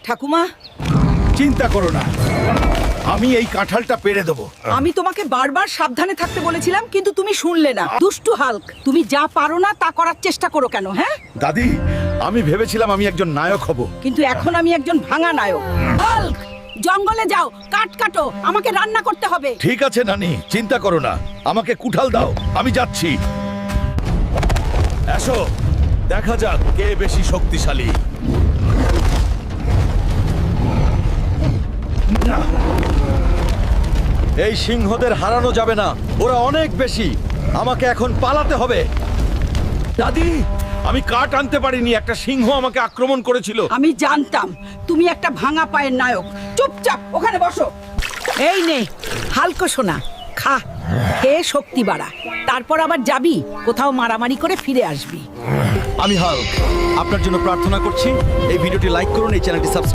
ঠাকুমা, চিন্তা করো না, আমি এই কাঁঠালটা পেড়ে দেবো। আমি তোমাকে বারবার সাবধানে থাকতে বলেছিলাম, কিন্তু তুমি শুনলে না। দুষ্টু হাল্ক, তুমি যা পারো না তা করার চেষ্টা করো কেন? হ্যাঁ, দাদি, আমি ভেবেছিলাম আমি একজন নায়ক হব। কিন্তু এখন আমি একজন ভাঙা নায়ক। হাল্ক, জঙ্গলে যাও, কাঠ কাটো, আমাকে রান্না করতে হবে। ঠিক আছে নানি, চিন্তা করো না, আমাকে কুঠাল দাও, আমি যাচ্ছি। এসো, দেখা যাক কে বেশি শক্তিশালী। এই সিংহদের হারানো যাবে না, ওরা অনেক বেশি। আমাকে এখন পালাতে হবে। দাদি, আমি কাঠ আনতে পারিনি, একটা সিংহ আমাকে আক্রমণ করেছিল। আমি জানতাম তুমি একটা ভাঙা পায়ের নায়ক। চুপচাপ ওখানে বসো। এই নে হালকো সোনা, খা, খেয়ে শক্তি বাড়া। তারপর আবার যাবি কোথাও, মারামারি করে ফিরে আসবি। আমি হাল্ক, আপনার জন্য প্রার্থনা করছি। এই ভিডিওটি লাইক করুন, এই চ্যানেলটি সাবস্ক্রাইব